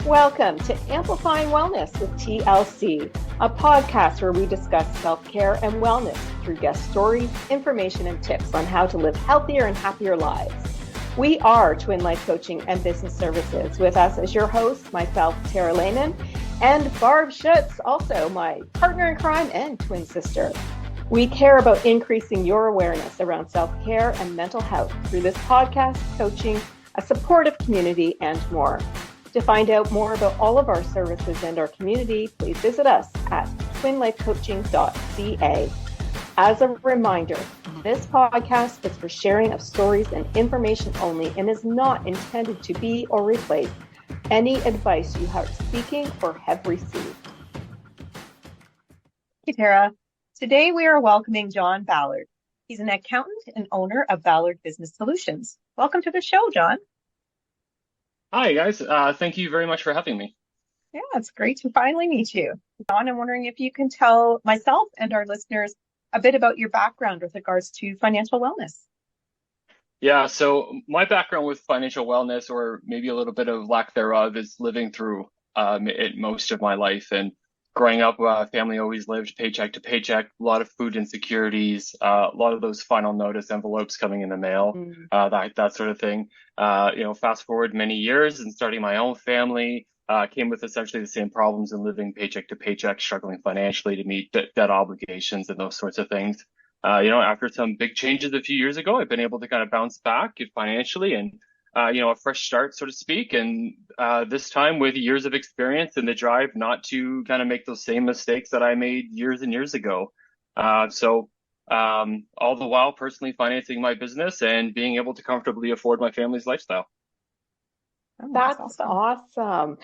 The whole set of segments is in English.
Welcome to Amplifying Wellness with TLC, a podcast where we discuss self-care and wellness through guest stories, information, and tips on how to live healthier and happier lives. We are Twin Life Coaching and Business Services. With us as your host, myself, Tara Lehman, and Barb Schutz, also my partner in crime and twin sister. We care about increasing your awareness around self-care and mental health through this podcast, coaching, a supportive community, and more. To find out more about all of our services and our community, please visit us at twinlifecoaching.ca. As a reminder, this podcast is for sharing of stories and information only and is not intended to be or replace any advice you are seeking or have received. Hey, Tara. Today we are welcoming John Ballard. He's an accountant and owner of Ballard Business Solutions. Welcome to the show, John. Hi, guys. Thank you very much for having me. Yeah, it's great to finally meet you. John, I'm wondering if you can tell myself and our listeners a bit about your background with regards to financial wellness. Yeah, so my background with financial wellness, or maybe a little bit of lack thereof, is living through it most of my life. And growing up, family always lived paycheck to paycheck, a lot of food insecurities, a lot of those final notice envelopes coming in the mail, that sort of thing. Fast forward many years and starting my own family, came with essentially the same problems and living paycheck to paycheck, struggling financially to meet debt obligations and those sorts of things. After some big changes a few years ago, I've been able to kind of bounce back financially and a fresh start, so to speak. And this time with years of experience and the drive not to kind of make those same mistakes that I made years and years ago. All the while personally financing my business and being able to comfortably afford my family's lifestyle. Oh, that's awesome.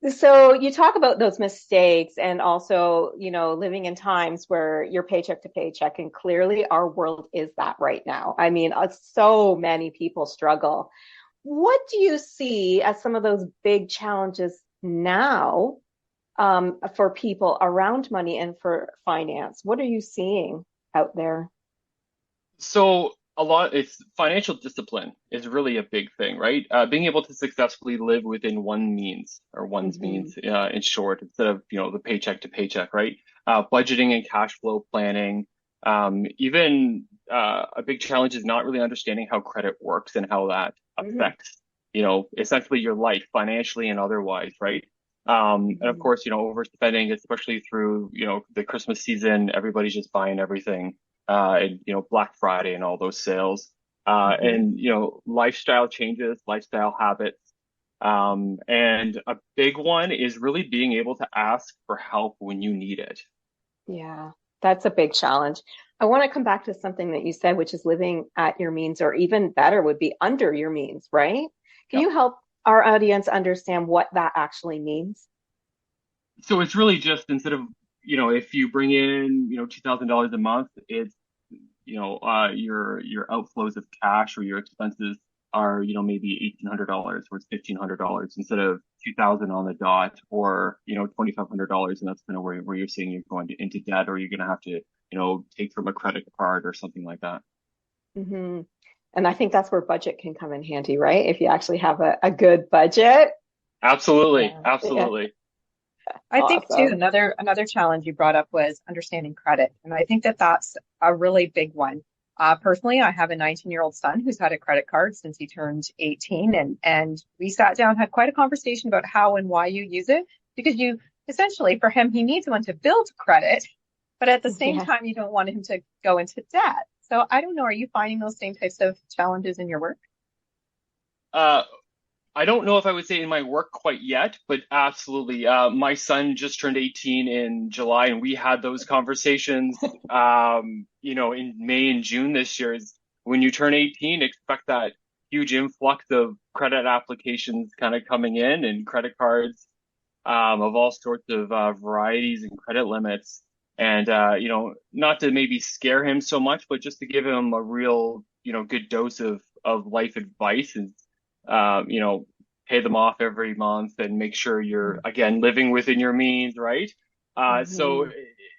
So you talk about those mistakes and also, living in times where you're paycheck to paycheck, and clearly our world is that right now. I mean, so many people struggle. What do you see as some of those big challenges now for people around money and for finance? What are you seeing out there? So it's financial discipline is really a big thing, right? Being able to successfully live within one's means, in short, instead of, the paycheck to paycheck, right? Budgeting and cash flow planning. Even a big challenge is not really understanding how credit works and how that affects, essentially your life financially and otherwise, right? And of course, overspending, especially through, the Christmas season, everybody's just buying everything. And Black Friday and all those sales, and lifestyle changes, lifestyle habits, and a big one is really being able to ask for help when you need it. Yeah, that's a big challenge. I want to come back to something that you said, which is living at your means, or even better would be under your means, right? Can you help our audience understand what that actually means? So it's really just instead of, if you bring in, $2,000 a month, it's, your outflows of cash or your expenses are, maybe $1,800 or it's $1,500 instead of 2,000 on the dot, or, $2,500. And that's kind of where you're seeing you're going into debt, or you're going to have to, take from a credit card or something like that. Mm-hmm. And I think that's where budget can come in handy, right? If you actually have a good budget. Absolutely. Yeah. Absolutely. Yeah. I think too, another challenge you brought up was understanding credit. And I think that that's a really big one. Personally, I have a 19-year-old son who's had a credit card since he turned 18. And we sat down, had quite a conversation about how and why you use it, because you essentially, for him, he needs one to build credit, but at the same time, you don't want him to go into debt. So I don't know, are you finding those same types of challenges in your work? I don't know if I would say in my work quite yet, but absolutely. My son just turned 18 in July, and we had those conversations, in May and June this year. Is when you turn 18, expect that huge influx of credit applications kind of coming in, and credit cards of all sorts of varieties and credit limits. And, not to maybe scare him so much, but just to give him a real, good dose of life advice is, pay them off every month and make sure you're, again, living within your means, right? So,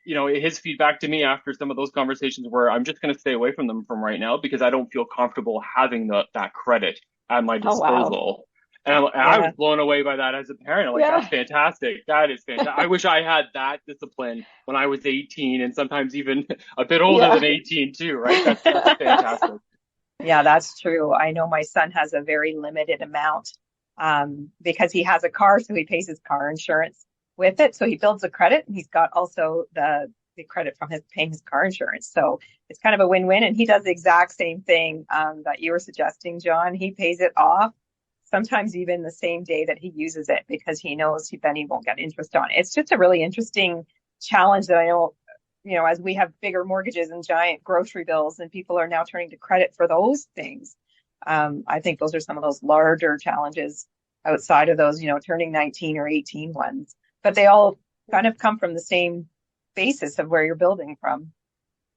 his feedback to me after some of those conversations were, I'm just going to stay away from them from right now because I don't feel comfortable having that credit at my disposal. I was blown away by that as a parent. I'm like, Yeah. that's fantastic. That is fantastic. I wish I had that discipline when I was 18 and sometimes even a bit older Yeah. than 18 too, right? That's fantastic. Yeah, that's true. I know my son has a very limited amount because he has a car, so he pays his car insurance with it. So he builds a credit, and he's got also the credit from his paying his car insurance. So it's kind of a win-win. And he does the exact same thing that you were suggesting, John. He pays it off, sometimes even the same day that he uses it, because he knows then he won't get interest on it. It's just a really interesting challenge that I know, as we have bigger mortgages and giant grocery bills and people are now turning to credit for those things. I think those are some of those larger challenges outside of those, turning 19 or 18 ones, but they all kind of come from the same basis of where you're building from.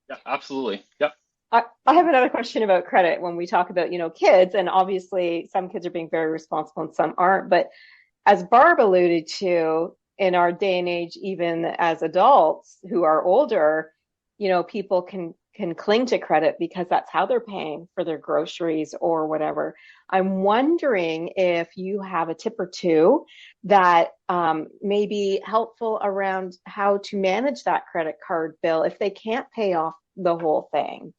Yeah, absolutely. Yep. I have another question about credit when we talk about, kids, and obviously some kids are being very responsible and some aren't. But as Barb alluded to, in our day and age, even as adults who are older, people can cling to credit because that's how they're paying for their groceries or whatever. I'm wondering if you have a tip or two that may be helpful around how to manage that credit card bill if they can't pay off the whole thing.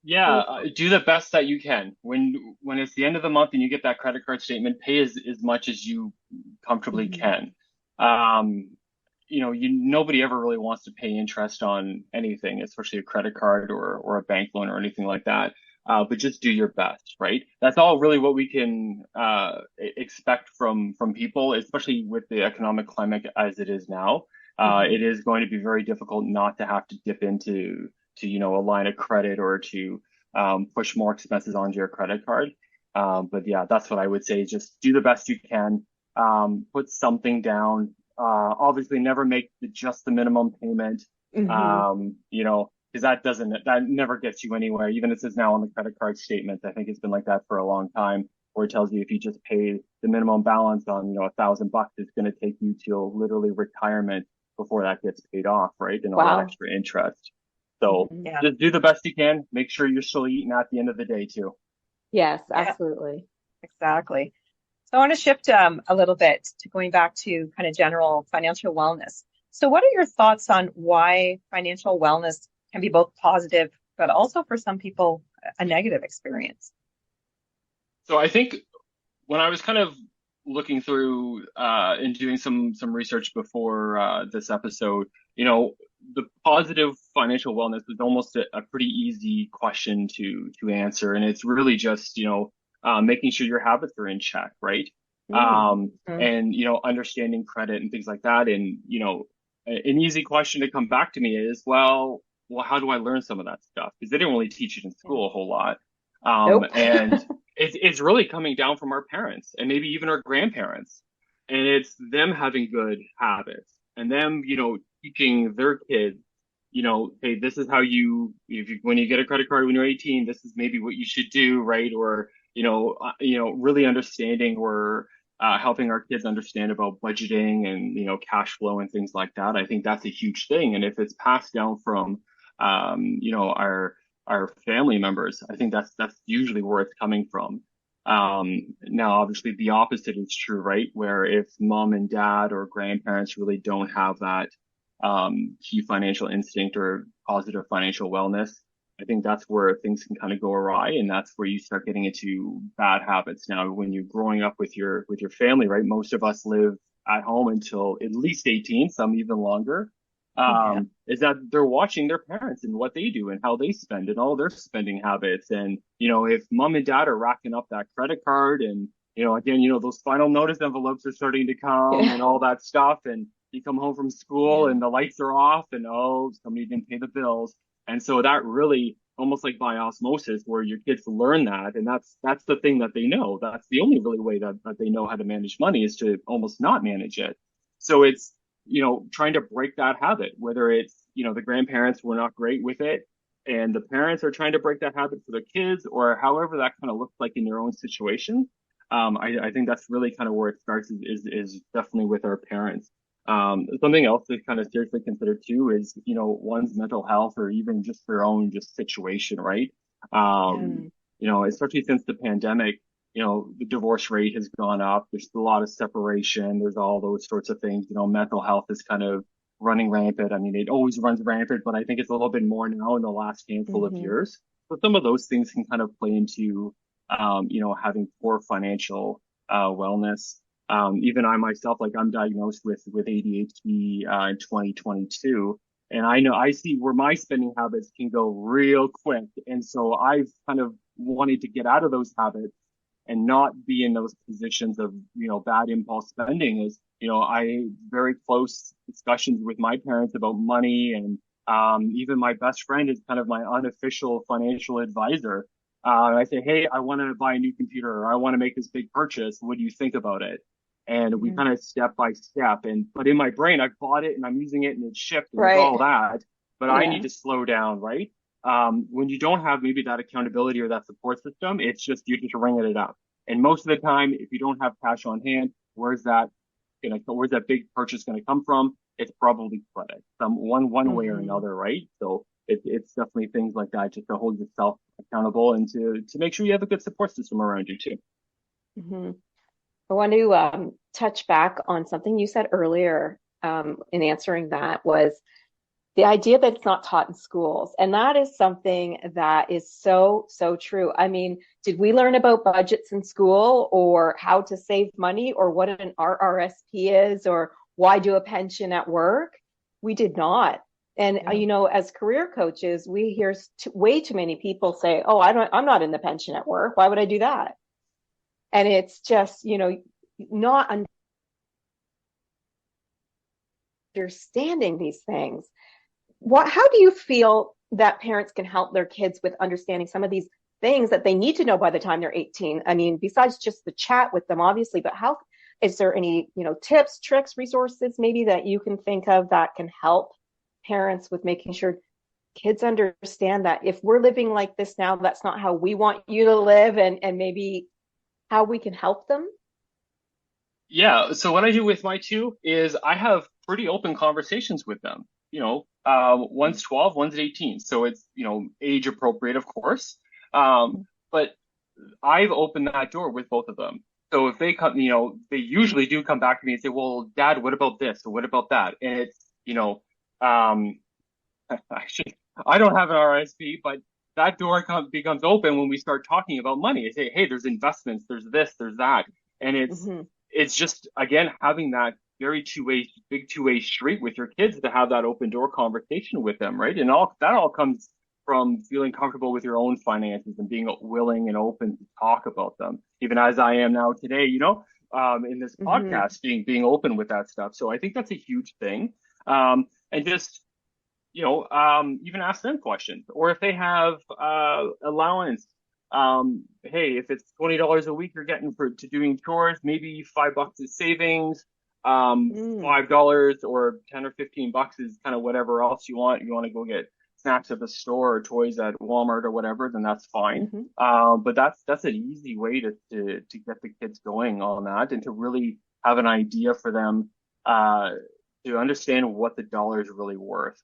Yeah, do the best that you can. When it's the end of the month and you get that credit card statement, pay as much as you comfortably Mhm. can. Nobody ever really wants to pay interest on anything, especially a credit card or a bank loan or anything like that. But just do your best, right? That's all really what we can expect from people, especially with the economic climate as it is now. It is going to be very difficult not to have to dip into a line of credit or to push more expenses onto your credit card. But yeah, that's what I would say. Just do the best you can. Put something down. Obviously never make just the minimum payment. Hmm. Because that never gets you anywhere. Even it says now on the credit card statement, I think it's been like that for a long time, where it tells you if you just pay the minimum balance on, $1,000, it's going to take you till literally retirement before that gets paid off, right? And all that Wow. extra interest. So Mhm. Yeah. just do the best you can. Make sure you're still eating at the end of the day too. Yes, Yeah, absolutely. exactly. So I want to shift a little bit to going back to kind of general financial wellness. So what are your thoughts on why financial wellness can be both positive, but also for some people a negative experience? So I think when I was kind of looking through and doing some research before this episode, the positive financial wellness was almost a pretty easy question to answer, and it's really just making sure your habits are in check, right? Mm. And understanding credit and things like that, and an easy question to come back to me is, well, how do I learn some of that stuff? Because they didn't really teach it in school a whole lot, Nope. and it's really coming down from our parents and maybe even our grandparents. And it's them having good habits and them, teaching their kids, hey, this is how when you get a credit card when you're 18, this is maybe what you should do, right? Or, really understanding or helping our kids understand about budgeting and, cash flow and things like that. I think that's a huge thing. And if it's passed down from, our family members, I think that's usually where it's coming from. Now, obviously, the opposite is true, right? Where if mom and dad or grandparents really don't have that key financial instinct or positive financial wellness, I think that's where things can kind of go awry, and that's where you start getting into bad habits. Now, when you're growing up with your family, right? Most of us live at home until at least 18, some even longer. Yeah. Is that they're watching their parents and what they do and how they spend and all their spending habits. And, if mom and dad are racking up that credit card and, again, those final notice envelopes are starting to come Yeah. and all that stuff. And you come home from school and the lights are off and, oh, somebody didn't pay the bills. And so that really almost like by osmosis where your kids learn that. And that's the thing that they know. That's the only really way that they know how to manage money is to almost not manage it. So it's, trying to break that habit, whether it's, the grandparents were not great with it and the parents are trying to break that habit for their kids or however that kind of looks like in their own situation. I think that's really kind of where it starts is definitely with our parents. Something else to kind of seriously consider too is, one's mental health or even just their own just situation, right? Yeah. Especially since the pandemic, the divorce rate has gone up. There's a lot of separation. There's all those sorts of things. Mental health is kind of running rampant. I mean, it always runs rampant, but I think it's a little bit more now in the last handful of Mm-hmm. years. So some of those things can kind of play into, having poor financial wellness. Even I myself, like I'm diagnosed with ADHD in 2022. And I see where my spending habits can go real quick. And so I've kind of wanted to get out of those habits and not be in those positions of, bad impulse spending. Is, I very close discussions with my parents about money, and even my best friend is kind of my unofficial financial advisor. I say, hey, I want to buy a new computer, or I want to make this big purchase. What do you think about it? And we Mm-hmm. kind of step by step. But in my brain, I've bought it and I'm using it and it's shipped and it's Right. all that. But I Yeah. need to slow down, right? When you don't have maybe that accountability or that support system, it's just you're just ringing it up. And most of the time, if you don't have cash on hand, where's that big purchase gonna come from? It's probably credit, one way or Mm-hmm. another, right? So it's definitely things like that, just to hold yourself accountable and to make sure you have a good support system around you too. Mm-hmm. I want to touch back on something you said earlier in answering that was the idea that it's not taught in schools. And that is something that is so, so true. I mean, did we learn about budgets in school, or how to save money, or what an RRSP is, or why do a pension at work? We did not. And Yeah. as career coaches, we hear way too many people say, "Oh, I'm not in the pension at work. Why would I do that?" And it's just, not understanding these things. How do you feel that parents can help their kids with understanding some of these things that they need to know by the time they're 18? I mean, besides just the chat with them, obviously, but how is there any, tips, tricks, resources maybe that you can think of that can help parents with making sure kids understand that if we're living like this now, that's not how we want you to live, and maybe how we can help them? Yeah. So what I do with my two is I have pretty open conversations with them. One's 12, one's 18. So it's, age appropriate, of course. But I've opened that door with both of them. So if they come, they usually do come back to me and say, well, Dad, what about this? Or what about that? And it's, um, actually, I don't have an RSP, but that door becomes open when we start talking about money. I say, hey, there's investments, there's this, there's that. And Mm-hmm. it's just, again, having that very big two-way street with your kids to have that open door conversation with them, right? And that all comes from feeling comfortable with your own finances and being willing and open to talk about them, even as I am now today, in this Mm-hmm. podcast, being open with that stuff. So I think that's a huge thing. And just, even ask them questions, or if they have allowance. Hey, if it's $20 a week you're getting to doing chores, maybe $5 is savings. Mm-hmm. $5 or 10 or 15 bucks is kind of whatever else you want. You want to go get snacks at the store or toys at Walmart or whatever, then that's fine. Mm-hmm. But that's an easy way to get the kids going on that, and to really have an idea for them to understand what the dollar is really worth.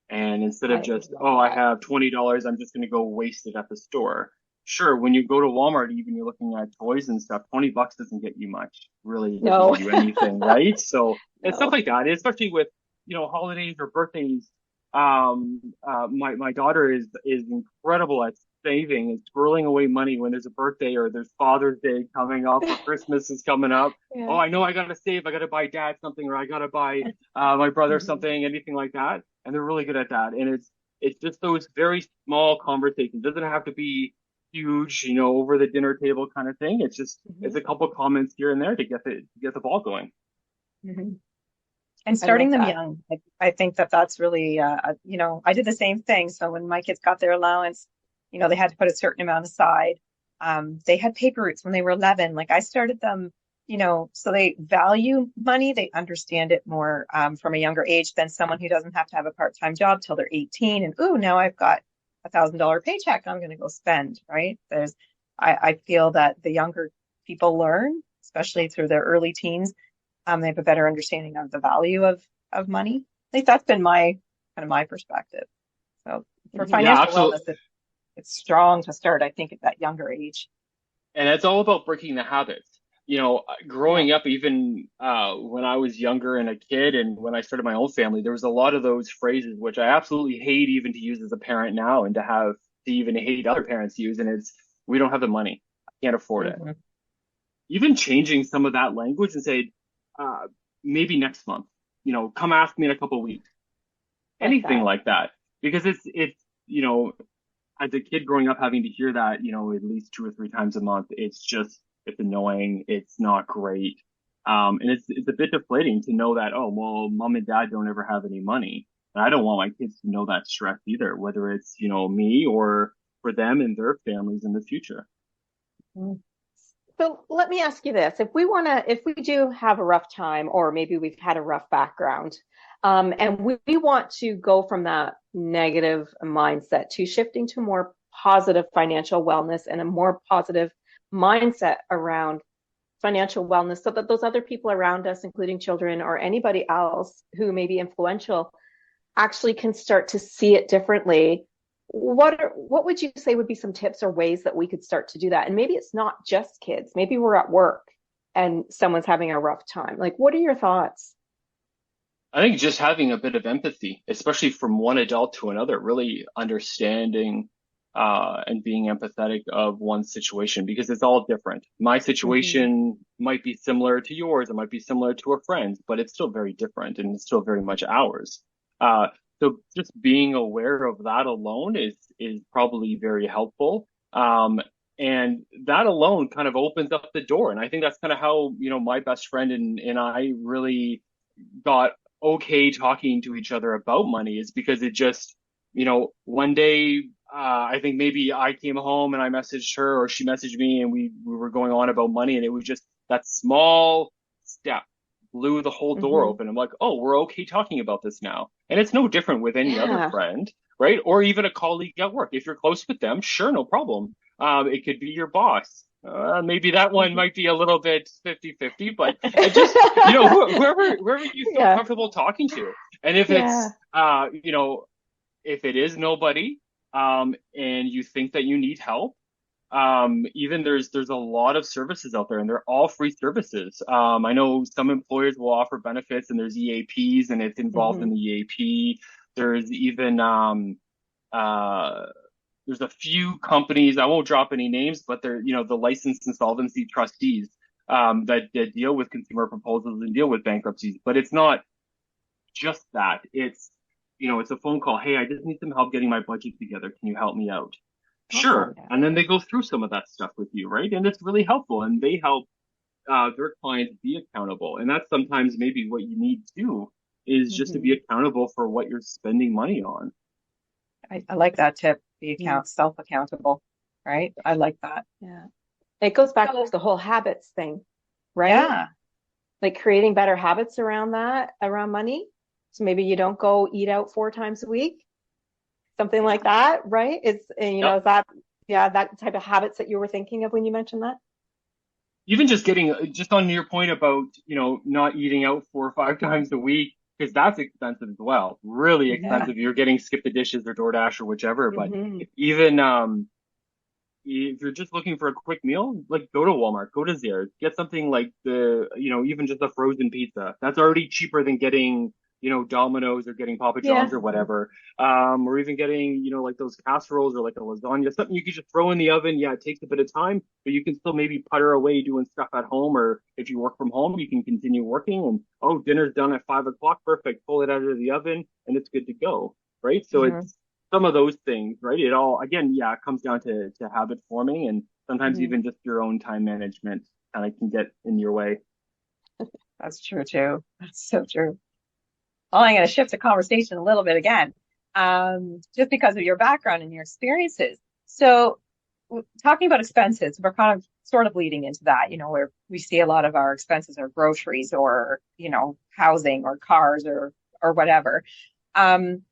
And instead of I just, love oh, I that. have $20, I'm just going to go waste it at the store. Sure, when you go to Walmart, even you're looking at toys and stuff, $20 doesn't get you much. Really doesn't No. get you anything, right? So it's stuff No. like that, especially with, holidays or birthdays. My daughter is incredible at saving and squirreling away money when there's a birthday or there's Father's Day coming up or Christmas is coming up. Oh, Yeah. I know I gotta save. I gotta buy dad something, or I gotta buy my brother Mm-hmm. something, anything like that. And they're really good at that. And it's just those very small conversations. It doesn't have to be huge, over the dinner table kind of thing. It's Mm-hmm. a couple comments here and there to get the ball going. Mm-hmm. And I love starting them that. young, I think that that's really, I did the same thing. So when my kids got their allowance, they had to put a certain amount aside. They had paper routes when they were 11. Like I started them, so they value money. They understand it more from a younger age than someone who doesn't have to have a part-time job till they're 18. And ooh, now I've got $1,000 paycheck. I'm going to go spend, right? I feel that the younger people learn, especially through their early teens, they have a better understanding of the value of money. At least that's been my perspective. So for Mm-hmm. Yeah, financial absolutely. wellness, it's strong to start, I think, at that younger age. And it's all about breaking the habits. Yeah. Growing up, even when I was younger and a kid, and when I started my own family, there was a lot of those phrases which I absolutely hate even to use as a parent now, and to even hate other parents use. And it's, we don't have the money, I can't afford it. Hmm. Even changing some of that language and say, uh, maybe next month, come ask me in a couple of weeks, Like anything that. like that, because it's you know as a kid growing up having to hear that, at least 2 or 3 times a month, it's annoying. It's not great. And it's a bit deflating to know that, oh, well, mom and dad don't ever have any money. And I don't want my kids to know that stress either, whether it's, me or for them and their families in the future. So let me ask you this. If we do have a rough time, or maybe we've had a rough background, and we want to go from that negative mindset to shifting to more positive financial wellness and a more positive mindset around financial wellness so that those other people around us, including children or anybody else who may be influential, actually can start to see it differently. What would you say would be some tips or ways that we could start to do that? And maybe it's not just kids. Maybe we're at work and someone's having a rough time. Like, what are your thoughts? I think just having a bit of empathy, especially from one adult to another, really understanding and being empathetic of one's situation, because it's all different. My Mm-hmm. situation might be similar to yours, it might be similar to a friend's, but it's still very different and it's still very much ours. Uh, so just being aware of that alone is probably very helpful. And that alone kind of opens up the door. And I think that's kind of how, my best friend and I really got okay talking to each other about money, is because it just, one day, I think maybe I came home and I messaged her or she messaged me, and we were going on about money, and it was just that small step blew the whole door Mm-hmm. open. I'm like, oh, we're okay talking about this now. And it's no different with any other Yeah. friend, right? Or even a colleague at work. If you're close with them, sure, no problem. It could be your boss. Maybe that one Mm-hmm. might be a little bit 50-50, but it just, whoever you feel Yeah. comfortable talking to. And if Yeah. it's, if it is nobody, and you think that you need help, even there's a lot of services out there, and they're all free services. I know some employers will offer benefits, and there's EAPs, and it's involved in Mm-hmm. the EAP. There's even, uh, there's a few companies, I won't drop any names, but they're, the licensed insolvency trustees, that deal with consumer proposals and deal with bankruptcies. But it's not just that. It's a phone call. Hey, I just need some help getting my budget together. Can you help me out? Sure. Awesome. And then they go through some of that stuff with you, right? And it's really helpful. And they help their clients be accountable. And that's sometimes maybe what you need too, is just to be Mm-hmm. accountable for what you're spending money on. I like that tip, be Mm. self-accountable, right? I like that. Yeah. It goes back to So, the whole habits thing, right? yeah. Like creating better habits around that, around money. So maybe you don't go eat out 4 times a week, something like that, right? Yep. Is that, yeah, that type of habits that you were thinking of when you mentioned that? Even just getting, just on your point about, not eating out 4 or 5 times a week, because that's expensive as well. Really Mm-hmm. Yeah. expensive. You're getting skip the dishes or DoorDash or whichever. But Mm-hmm. even, if you're just looking for a quick meal, like go to Walmart, go to Zehrs, get something like even just a frozen pizza. That's already cheaper than getting, Domino's or getting Papa Yeah. John's or whatever. Or even getting, like those casseroles or like a lasagna, something you could just throw in the oven. Yeah, it takes a bit of time, but you can still maybe putter away doing stuff at home. Or if you work from home, you can continue working, and oh, dinner's done at 5 o'clock. Perfect. Pull it out of the oven and it's good to go. Right. So Hmm. it's some of those things, right? It all, again, yeah, it comes down to habit forming, and sometimes Mm-hmm. even just your own time management kind of can get in your way. That's true too. That's so true. Well, I'm going to shift the conversation a little bit again, just because of your background and your experiences. So, talking about expenses, we're kind of sort of leading into that, where we see a lot of our expenses are groceries or, housing or cars or whatever. Um,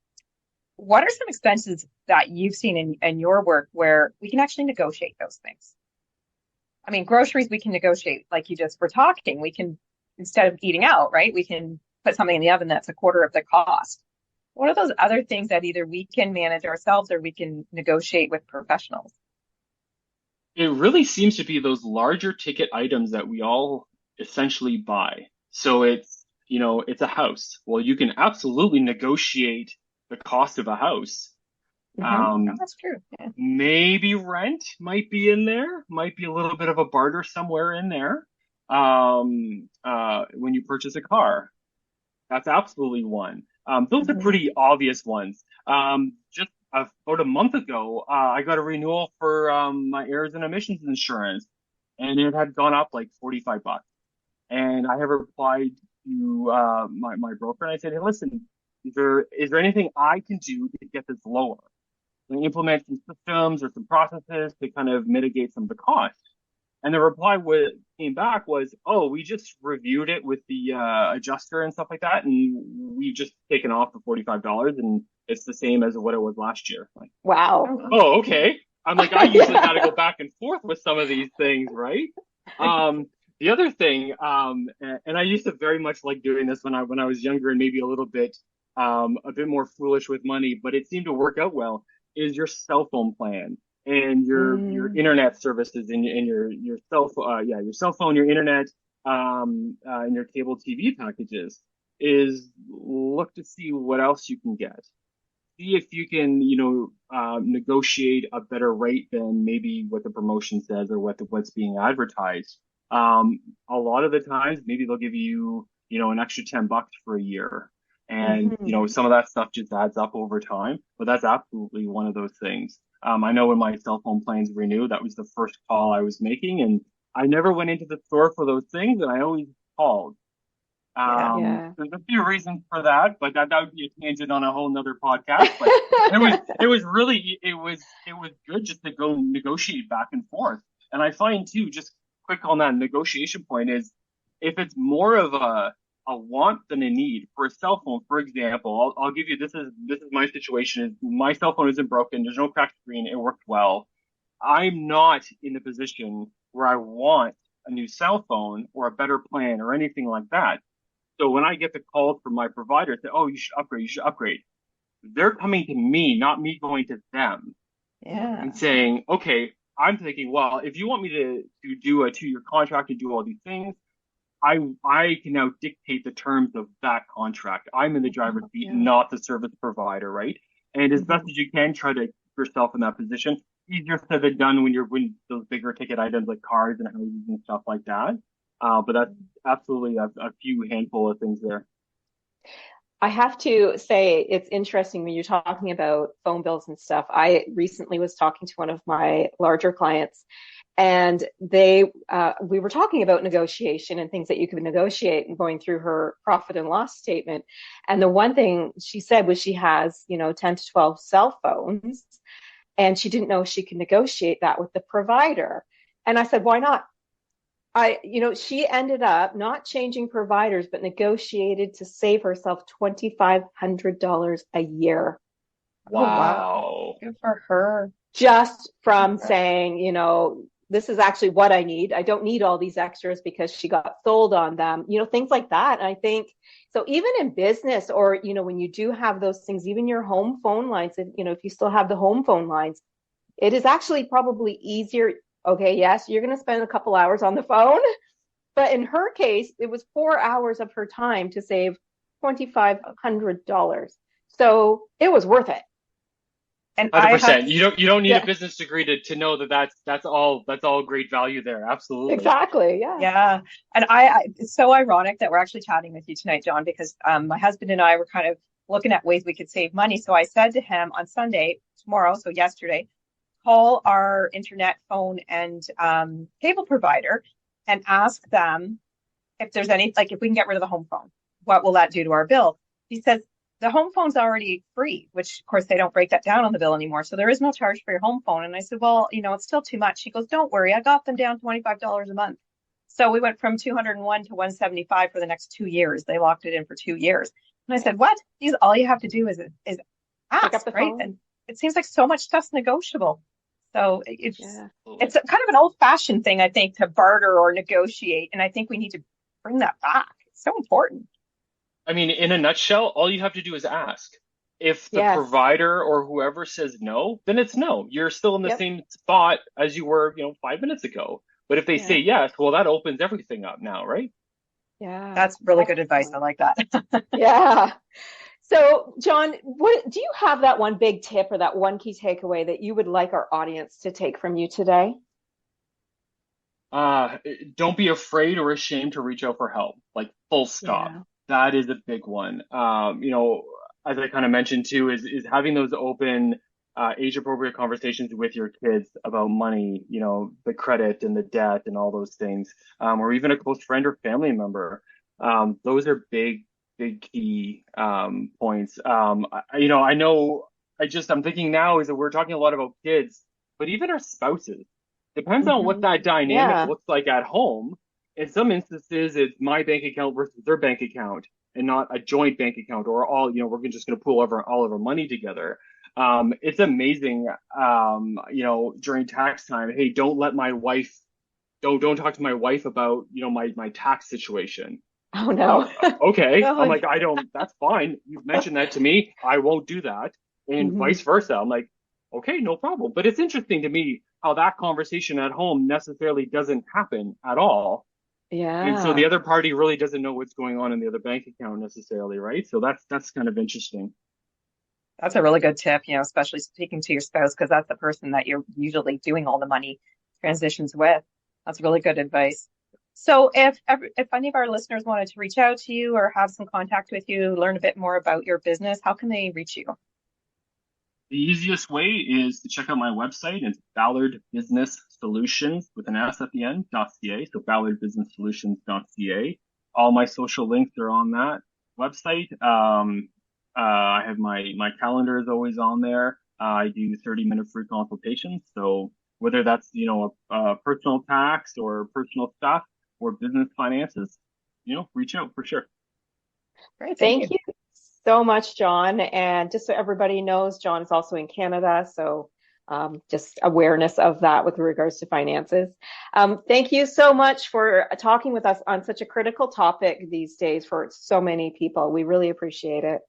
what are some expenses that you've seen in your work where we can actually negotiate those things? I mean, groceries, we can negotiate, like you just were talking. We can, instead of eating out, right? We can put something in the oven that's a quarter of the cost. What are those other things that either we can manage ourselves or we can negotiate with professionals? It really seems to be those larger ticket items that we all essentially buy. So it's a house. Well, you can absolutely negotiate the cost of a house. Oh, Um, that's true. Yeah. Maybe rent might be in there, might be a little bit of a barter somewhere in there. When you purchase a car, that's absolutely one. Those are Hmm. pretty obvious ones. Just about a month ago, I got a renewal for my errors and emissions insurance, and it had gone up like $45. And I have replied to my broker, and I said, "Hey, listen, is there anything I can do to get this lower? And implement some systems or some processes to kind of mitigate some of the costs?" And the reply came back was, "Oh, we just reviewed it with the adjuster and stuff like that, and we've just taken off the $45, and it's the same as what it was last year." Like, Wow. Oh, wow. oh, okay. I'm like, I usually got to go back and forth with some of these things, right? The other thing, and I used to very much like doing this when I was younger and maybe a bit more foolish with money, but it seemed to work out well, is your cell phone plan and your Mm. internet services and your cell phone, your cell phone, your internet, and your cable TV packages. Is look to see what else you can get, see if you can, negotiate a better rate than maybe what the promotion says or what's being advertised. A lot of the times, maybe they'll give you, an extra $10 for a year. And, Mhm. some of that stuff just adds up over time, but that's absolutely one of those things. I know when my cell phone plans renew, that was the first call I was making, and I never went into the store for those things, and I always called. Yeah. Yeah. There's a few reasons for that, but that would be a tangent on a whole nother podcast. But it was good just to go negotiate back and forth. And I find too, just quick on that negotiation point is if it's more of a want than a need for a cell phone, for example, I'll give you this is my situation. Is my cell phone isn't broken. There's no cracked screen. It worked well. I'm not in the position where I want a new cell phone or a better plan or anything like that. So when I get the call from my provider, say, "Oh, you should upgrade," they're coming to me, not me going to them and Yeah. saying, "Okay, I'm thinking, well, if you want me to do a 2-year contract and do all these things, I can now dictate the terms of that contract. I'm in the driver's seat, Yeah. not the service provider, right? And as best Hmm. as you can, try to keep yourself in that position. Easier said than done when those bigger ticket items like cars and houses and stuff like that. But that's absolutely a few handful of things there. I have to say, it's interesting when you're talking about phone bills and stuff. I recently was talking to one of my larger clients, and we were talking about negotiation and things that you could negotiate and going through her profit and loss statement. And the one thing she said was she has, 10 to 12 cell phones, and she didn't know she could negotiate that with the provider. And I said, why not? She ended up not changing providers, but negotiated to save herself $2,500 a year Oh, wow. Wow. Good for her. just from Congrats. saying, this is actually what I need. I don't need all these extras because she got sold on them, things like that. And I think so, even in business or, when you do have those things, even your home phone lines, if you still have the home phone lines, it is actually probably easier. Okay, yes, you're going to spend a couple hours on the phone. But in her case, it was 4 hours of her time to save $2,500. So it was worth it. And I have 100%. You don't need a Yeah, business degree to know that that's all great value there. Absolutely. exactly. Yeah. Yeah. And it's so ironic that we're actually chatting with you tonight, John, because my husband and I were kind of looking at ways we could save money. So I said to him on Sunday, tomorrow, so yesterday, call our internet, phone, and cable provider and ask them if there's any, like if we can get rid of the home phone, what will that do to our bill? He says the home phone's already free, which of course they don't break that down on the bill anymore. So there is no charge for your home phone. And I said, well, it's still too much. He goes, don't worry, I got them down $25 a month. So we went from 201 to 175 for the next 2 years. They locked it in for 2 years. And I said, what? He's all you have to do is Pick up ask, the right? phone. And it seems like so much stuff's negotiable. So it's Yeah. it's Absolutely. kind of an old-fashioned thing, I think, to barter or negotiate. And I think we need to bring that back. It's so important. I mean, in a nutshell, all you have to do is ask. If the Yes. provider or whoever says no, then it's no. You're still in the Yep. same spot as you were, 5 minutes ago. But if they say Yeah. yes, well, that opens everything up now, right? Yeah. That's really good advice. I like that. Yeah. So, John, what do you have that one big tip or that one key takeaway that you would like our audience to take from you today? Uh, don't be afraid or ashamed to reach out for help, like full stop. Yeah. That is a big one. As I kind of mentioned too, is having those open, age appropriate conversations with your kids about money, the credit and the debt and all those things, or even a close friend or family member. Those are big key, points. I know I'm thinking now is that we're talking a lot about kids, but even our spouses. Depends on what Hmm. that dynamic Yeah. looks like at home. In some instances, it's my bank account versus their bank account and not a joint bank account or we're just going to pool all of our money together. It's amazing, during tax time. Hey, don't talk to my wife about, my tax situation. Oh no. Okay. I'm Oh. like, that's fine. You've mentioned that to me. I won't do that. And Hmm. vice versa. I'm like, okay, no problem. But it's interesting to me how that conversation at home necessarily doesn't happen at all. And so Yeah. the other party really doesn't know what's going on in the other bank account necessarily, right? So that's kind of interesting. That's a really good tip, especially speaking to your spouse, because that's the person that you're usually doing all the money transitions with. That's really good advice. So if any of our listeners wanted to reach out to you or have some contact with you, learn a bit more about your business, how can they reach you? The easiest way is to check out my website. It's Ballard Business Solutions with an S at the end, .ca. So ballardbusinesssolutions.ca. All my social links are on that website. I have my calendar is always on there. I do 30-minute free consultations. So whether that's, personal tax or personal stuff or business finances, reach out for sure. Great, thank Thank you. you so much, John. And just so everybody knows, John is also in Canada. So just awareness of that with regards to finances. Thank you so much for talking with us on such a critical topic these days for so many people. We really appreciate it.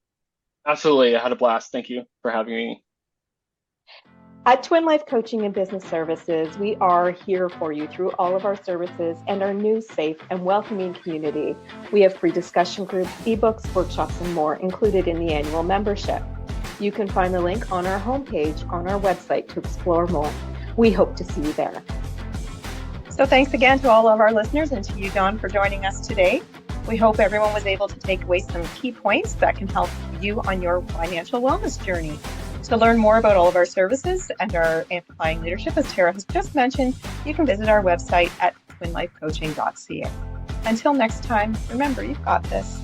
Absolutely. I had a blast. Thank you for having me. At Twin Life Coaching and Business Services, we are here for you through all of our services and our new, safe, and welcoming community. We have free discussion groups, ebooks, workshops, and more included in the annual membership. You can find the link on our homepage on our website to explore more. We hope to see you there. So thanks again to all of our listeners and to you, John, for joining us today. We hope everyone was able to take away some key points that can help you on your financial wellness journey. To learn more about all of our services and our amplifying leadership, as Tara has just mentioned, you can visit our website at twinlifecoaching.ca. Until next time, remember, you've got this.